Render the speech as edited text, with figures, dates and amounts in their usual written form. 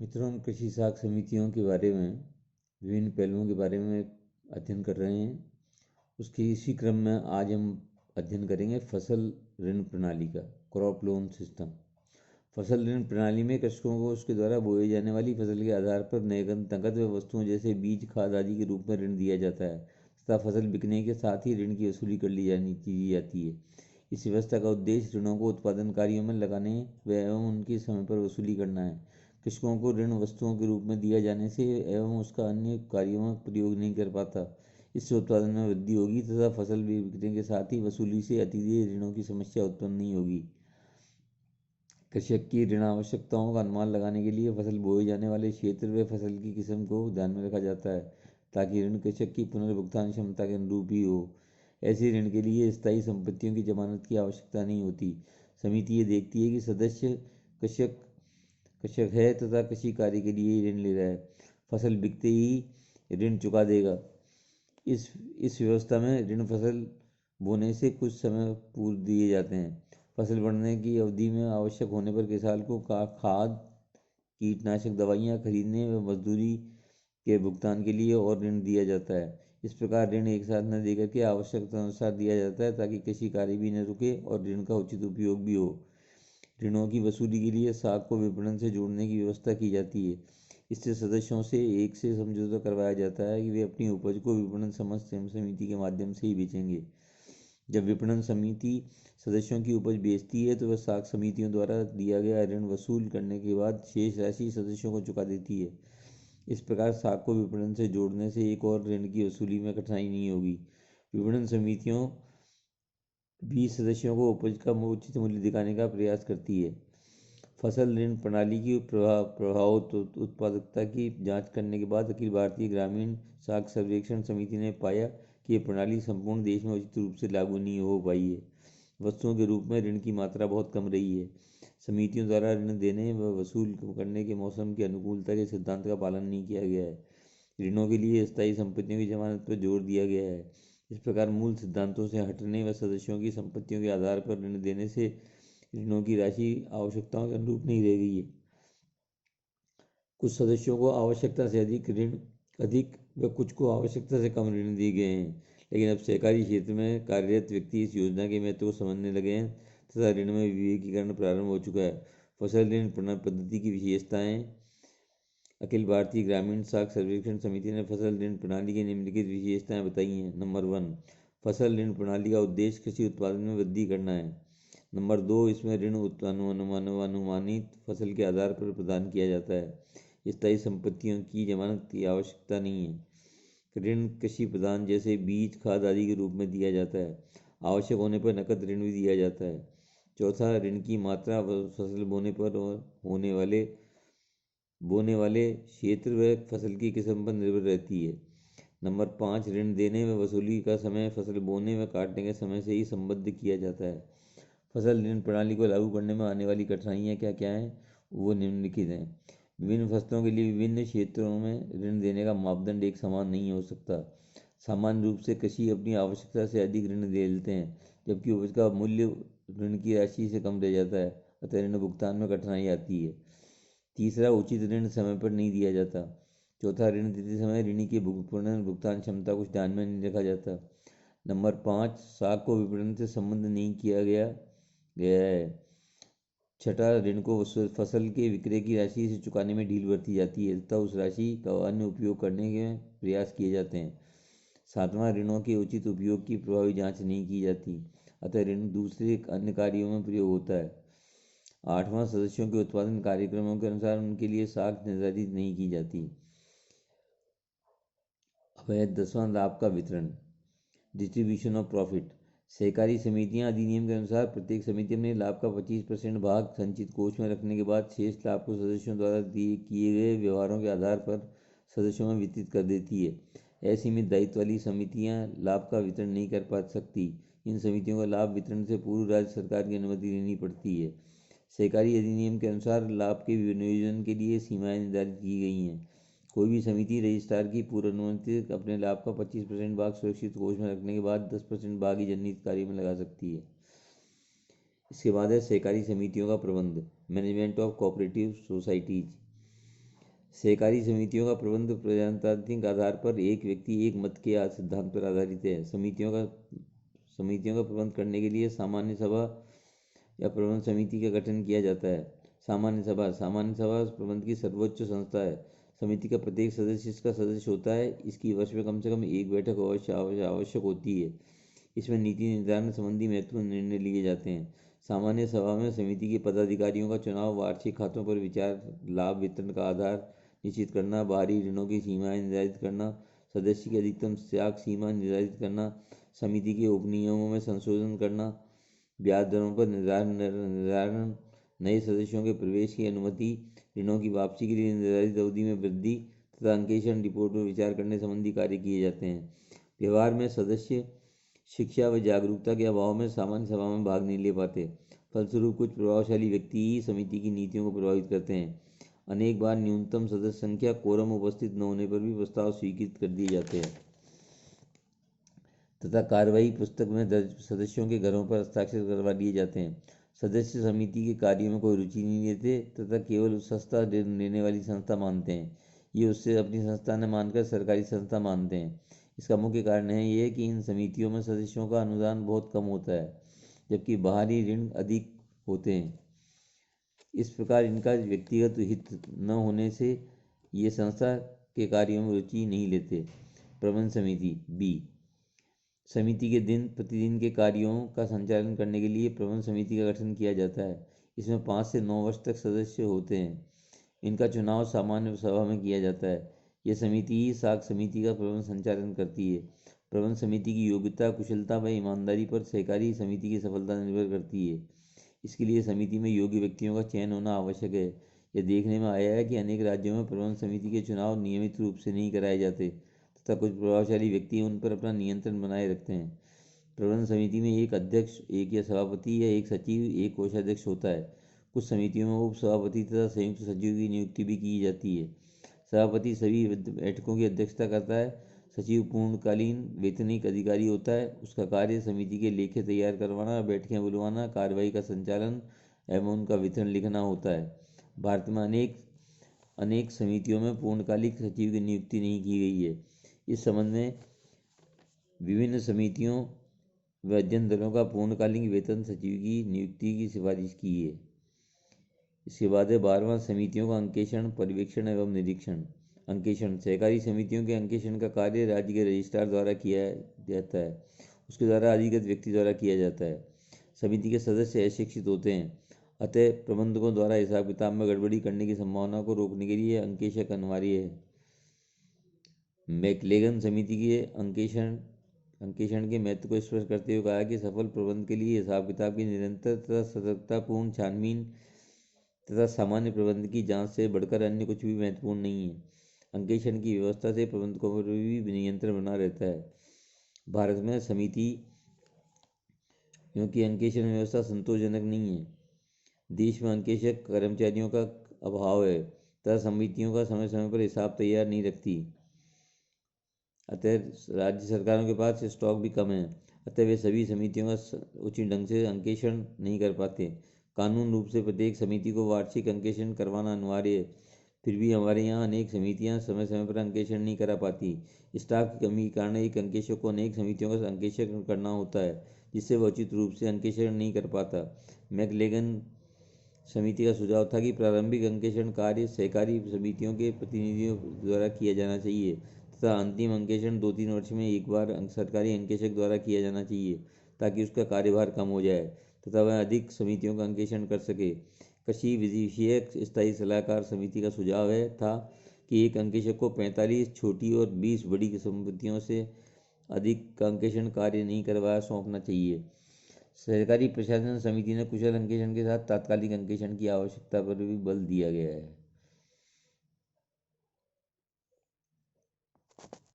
मित्रों, हम कृषि साख समितियों के बारे में विभिन्न पहलुओं के बारे में अध्ययन कर रहे हैं। उसके इसी क्रम में आज हम अध्ययन करेंगे फसल ऋण प्रणाली का, क्रॉप लोन सिस्टम। फसल ऋण प्रणाली में कृषकों को उसके द्वारा बोई जाने वाली फसल के आधार पर नकद व वस्तुओं जैसे बीज, खाद आदि के रूप में ऋण दिया जाता है तथा फसल बिकने के साथ ही ऋण की वसूली कर ली जाती है। इस व्यवस्था का उद्देश्य ऋणों को उत्पादन कार्यों में लगाने एवं उनकी समय पर वसूली करना है। कृषकों को ऋण वस्तुओं के रूप में दिया जाने से एवं उसका अन्य कार्यों में प्रयोग नहीं कर पाता। इससे उत्पादन में वृद्धि होगी तथा फसल बिकने के साथ ही वसूली से अतिदेय ऋणों की समस्या उत्पन्न नहीं होगी। कृषक की ऋण आवश्यकताओं का अनुमान लगाने के लिए फसल बोए जाने वाले क्षेत्र व फसल की किस्म को ध्यान में रखा जाता है ताकि ऋण कृषक की पुनर्भुगतान क्षमता के अनुरूप ही हो। ऐसे ऋण के लिए स्थायी संपत्तियों की जमानत की आवश्यकता नहीं होती। समिति ये देखती है कि सदस्य कृषक कृषक है तथा कृषि कार्य के लिए ही ऋण ले रहा है। फसल बिकते ही ऋण चुका देगा। इस व्यवस्था में ऋण फसल बोने से कुछ समय पूर्व दिए जाते हैं। फसल बढ़ने की अवधि में आवश्यक होने पर किसान को खाद, कीटनाशक दवाइयाँ खरीदने व मजदूरी के भुगतान के लिए और ऋण दिया जाता है। इस प्रकार ऋण एक साथ न देकर के आवश्यकता अनुसार दिया जाता है ताकि कृषि कार्य भी न रुके और ऋण का उचित उपयोग भी हो। ऋणों की वसूली के लिए साख को विपणन से जोड़ने की व्यवस्था की जाती है। इससे सदस्यों से एक से समझौता करवाया जाता है कि वे अपनी उपज को विपणन समिति के माध्यम से ही बेचेंगे। जब विपणन समिति सदस्यों की उपज बेचती है तो वह साख समितियों द्वारा दिया गया ऋण वसूल करने के बाद शेष राशि सदस्यों को चुका देती है। इस प्रकार साख को विपणन से जोड़ने से एक और ऋण की वसूली में कठिनाई नहीं होगी। विपणन समितियों 20 सदस्यों को उपज का उचित मूल्य दिखाने का प्रयास करती है। फसल ऋण प्रणाली की प्रभाव उत्पादकता की जांच करने के बाद अखिल भारतीय ग्रामीण साख सर्वेक्षण समिति ने पाया कि ये प्रणाली संपूर्ण देश में उचित रूप से लागू नहीं हो पाई है। वस्तुओं के रूप में ऋण की मात्रा बहुत कम रही है। समितियों द्वारा ऋण देने व वसूल करने के मौसम की अनुकूलता के सिद्धांत का पालन नहीं किया गया है। ऋणों के लिए स्थायी संपत्तियों की जमानत पर जोर दिया गया है। इस प्रकार मूल सिद्धांतों से हटने व सदस्यों की संपत्तियों के आधार पर ऋण देने से ऋणों की राशि आवश्यकताओं के अनुरूप नहीं रह गई है। कुछ सदस्यों को आवश्यकता से अधिक व कुछ को आवश्यकता से कम ऋण दिए गए हैं। लेकिन अब सहकारी क्षेत्र में कार्यरत व्यक्ति इस योजना के महत्व को समझने लगे हैं तथा ऋण में विवेकीकरण प्रारंभ हो चुका है। फसल ऋण पद्धति की विशेषताएं। अखिल भारतीय ग्रामीण साख सर्वेक्षण समिति ने फसल ऋण प्रणाली की निम्नलिखित विशेषताएं बताई हैं। नंबर 1, फसल ऋण प्रणाली का उद्देश्य कृषि उत्पादन में वृद्धि करना है। नंबर 2, इसमें ऋण अनुमानित फसल के आधार पर प्रदान किया जाता है। स्थायी संपत्तियों की जमानत की आवश्यकता नहीं है। ऋण कृषि प्रदान जैसे बीज, खाद आदि के रूप में दिया जाता है। आवश्यक होने पर नकद ऋण भी दिया जाता है। चौथा, ऋण की मात्रा फसल बोने पर बोने वाले क्षेत्र व फसल की किस्म पर निर्भर रहती है। नंबर 5, ऋण देने व वसूली का समय फसल बोने व काटने के समय से ही संबद्ध किया जाता है। फसल ऋण प्रणाली को लागू करने में आने वाली कठिनाइयाँ क्या क्या हैं, वो निम्नलिखित हैं। विभिन्न फसलों के लिए विभिन्न क्षेत्रों में ऋण देने का मापदंड एक समान नहीं हो सकता। सामान्य रूप से कृषि अपनी आवश्यकता से अधिक ऋण दे लेते हैं जबकि उपज का मूल्य ऋण की राशि से कम रह जाता है, अतः ऋण भुगतान में कठिनाई आती है। तीसरा, उचित ऋण समय पर नहीं दिया जाता। चौथा, ऋण देते समय ऋणी की पुनर्भुगतान क्षमता कुछ ध्यान में नहीं रखा जाता। नंबर 5, साख को विपणन से संबंध नहीं किया गया है। छठा, ऋण को फसल के विक्रय की राशि से चुकाने में ढील बरती जाती है तथा उस राशि का अन्य उपयोग करने के प्रयास किए जाते हैं। सातवां, ऋणों के उचित उपयोग की प्रभावी जांच नहीं की जाती, अतः ऋण दूसरे अन्य कार्यों में प्रयोग होता है। आठवां, सदस्यों के उत्पादन कार्यक्रमों के अनुसार उनके लिए साख निर्धारित नहीं की जाती। अवैध 10वां, लाभ का वितरण, डिस्ट्रीब्यूशन ऑफ प्रॉफिट। सहकारी समितियां अधिनियम के अनुसार प्रत्येक समिति अपने लाभ का 25% भाग संचित कोष में रखने के बाद शेष लाभ को सदस्यों द्वारा किए गए व्यवहारों के आधार पर सदस्यों में वितरित कर देती है। असीमित दायित्व वाली समितियां लाभ का वितरण नहीं कर पा सकती। इन समितियों को लाभ वितरण से पूर्व राज्य सरकार की अनुमति लेनी पड़ती है। सहकारी अधिनियम के अनुसार लाभ के विनियोजन के लिए सीमाएं निर्धारित की गई हैं। कोई भी समिति रजिस्ट्रार की पूर्व अनुमति अपने लाभ का 25% भाग सुरक्षित कोष में रखने के बाद 10% भाग ही जनहित कार्य में लगा सकती है। इसके बाद है सहकारी समितियों का प्रबंध, मैनेजमेंट ऑफ कोऑपरेटिव सोसाइटीज। सहकारी समितियों का प्रबंध प्रजातांत्रिक आधार पर एक व्यक्ति एक मत के सिद्धांत पर आधारित है। समितियों का प्रबंध करने के लिए सामान्य सभा या प्रबंध समिति का गठन किया जाता है। सामान्य सभा प्रबंध की सर्वोच्च संस्था है। समिति का प्रत्येक सदस्य इसका सदस्य होता है। इसकी वर्ष में कम से कम एक बैठक आवश्यक होती है। इसमें नीति निर्धारण संबंधी महत्वपूर्ण निर्णय लिए जाते हैं। सामान्य सभा में समिति के पदाधिकारियों का चुनाव, वार्षिक खातों पर विचार, लाभ वितरण का आधार निश्चित करना, बाहरी ऋणों की सीमाएं निर्धारित करना, सदस्य की अधिकतम साख सीमा निर्धारित करना, समिति के उपनियमों में संशोधन करना, ब्याज दरों पर निर्धारण, नए सदस्यों के प्रवेश की अनुमति, ऋणों की वापसी के लिए निर्धारित अवधि में वृद्धि तथा अंकेक्षण रिपोर्ट पर विचार करने संबंधी कार्य किए जाते हैं। व्यवहार में सदस्य शिक्षा व जागरूकता के अभाव में सामान्य सभा में भाग नहीं ले पाते। फलस्वरूप कुछ प्रभावशाली व्यक्ति ही समिति की नीतियों को प्रभावित करते हैं। अनेक बार न्यूनतम सदस्य संख्या, कोरम उपस्थित न होने पर भी प्रस्ताव स्वीकृत कर दिए जाते हैं तथा कार्यवाही पुस्तक में दर्ज सदस्यों के घरों पर हस्ताक्षर करवा दिए जाते हैं। सदस्य समिति के कार्यों में कोई रुचि नहीं लेते तथा केवल उस संस्था देने वाली संस्था मानते हैं। ये उससे अपनी संस्था न मानकर सरकारी संस्था मानते हैं। इसका मुख्य कारण है ये कि इन समितियों में सदस्यों का अनुदान बहुत कम होता है, जबकि बाहरी ऋण अधिक होते हैं। इस प्रकार इनका व्यक्तिगत हित न होने से ये संस्था के कार्यों में रुचि नहीं लेते। प्रबंध समिति बी। समिति के दिन प्रतिदिन के कार्यों का संचालन करने के लिए प्रबंध समिति का गठन किया जाता है। इसमें 5 से 9 वर्ष तक सदस्य होते हैं। इनका चुनाव सामान्य सभा में किया जाता है। यह समिति ही साख समिति का प्रबंध संचालन करती है। प्रबंध समिति की योग्यता, कुशलता व ईमानदारी पर सहकारी समिति की सफलता निर्भर करती है। इसके लिए समिति में योग्य व्यक्तियों का चयन होना आवश्यक है। यह देखने में आया है कि अनेक राज्यों में प्रबंध समिति के चुनाव नियमित रूप से नहीं कराए जाते तथा कुछ प्रभावशाली व्यक्ति उन पर अपना नियंत्रण बनाए रखते हैं। प्रबंध समिति में एक अध्यक्ष, एक या सभापति या एक सचिव, एक कोषाध्यक्ष होता है। कुछ समितियों में उप सभापति तथा संयुक्त सचिव की नियुक्ति भी की जाती है। सभापति सभी बैठकों की अध्यक्षता करता है। सचिव पूर्णकालीन वेतनिक अधिकारी होता है। उसका कार्य समिति के लेखे तैयार करवाना, बैठकें बुलवाना, कार्यवाही का संचालन एवं उनका वितरण लिखना होता है। भारत में अनेक समितियों में पूर्णकालिक सचिव की नियुक्ति नहीं की गई है। इस संबंध में विभिन्न समितियों व अध्ययन दलों का पूर्णकालिक वेतन सचिव की नियुक्ति की सिफारिश की है। इसके बाद है 12वां, समितियों का अंकेक्षण, पर्यवेक्षण एवं निरीक्षण। अंकेक्षण, सहकारी समितियों के अंकेक्षण का कार्य राज्य के रजिस्ट्रार द्वारा किया जाता है। उसके द्वारा अधिकृत व्यक्ति द्वारा किया जाता है। समिति के सदस्य अशिक्षित होते हैं, अतः प्रबंधकों द्वारा हिसाब किताब में गड़बड़ी करने की संभावना को रोकने के लिए अंकेक्षक अनिवार्य है। मैकलेगन समिति के अंकेक्षण के महत्व को स्पष्ट करते हुए कहा कि सफल प्रबंध के लिए हिसाब किताब की निरंतर तथा सतर्कतापूर्ण छानबीन तथा सामान्य प्रबंध की जांच से बढ़कर अन्य कुछ भी महत्वपूर्ण नहीं है। अंकेक्षण की व्यवस्था से प्रबंधकों पर भी नियंत्रण बना रहता है। भारत में समिति क्योंकि अंकेक्षण व्यवस्था संतोषजनक नहीं है। देश में अंकेक्षक कर्मचारियों का अभाव है तथा समितियों का समय समय पर हिसाब तैयार नहीं रखती। अतः राज्य सरकारों के पास स्टॉक भी कम है, अतः वे सभी समितियों का उचित ढंग से अंकेक्षण नहीं कर पाते। कानून रूप से प्रत्येक समिति को वार्षिक अंकेक्षण करवाना अनिवार्य है, फिर भी हमारे यहाँ अनेक समितियाँ समय समय पर अंकेक्षण नहीं करा पाती। स्टाफ की कमी के कारण एक अंकेक्षक को अनेक समितियों का अंकेक्षण करना होता है, जिससे वह उचित रूप से अंकेक्षण नहीं कर पाता। मैकलेगन समिति का सुझाव था कि प्रारंभिक अंकेक्षण कार्य सहकारी समितियों के प्रतिनिधियों द्वारा किया जाना चाहिए तथा अंतिम अंकेक्षण 2-3 वर्ष में एक बार सरकारी अंकेक्षक द्वारा किया जाना चाहिए, ताकि उसका कार्यभार कम हो जाए तथा वह अधिक समितियों का अंकेक्षण कर सके। कृषि विषयक स्थायी सलाहकार समिति का सुझाव था कि एक अंकेक्षक को 45 छोटी और 20 बड़ी समितियों से अधिक का अंकेक्षण कार्य नहीं करवाया सौंपना चाहिए। सहकारी प्रशासन समिति ने कुशल अंकेक्षण के साथ तात्कालिक अंकेक्षण की आवश्यकता पर भी बल दिया गया है।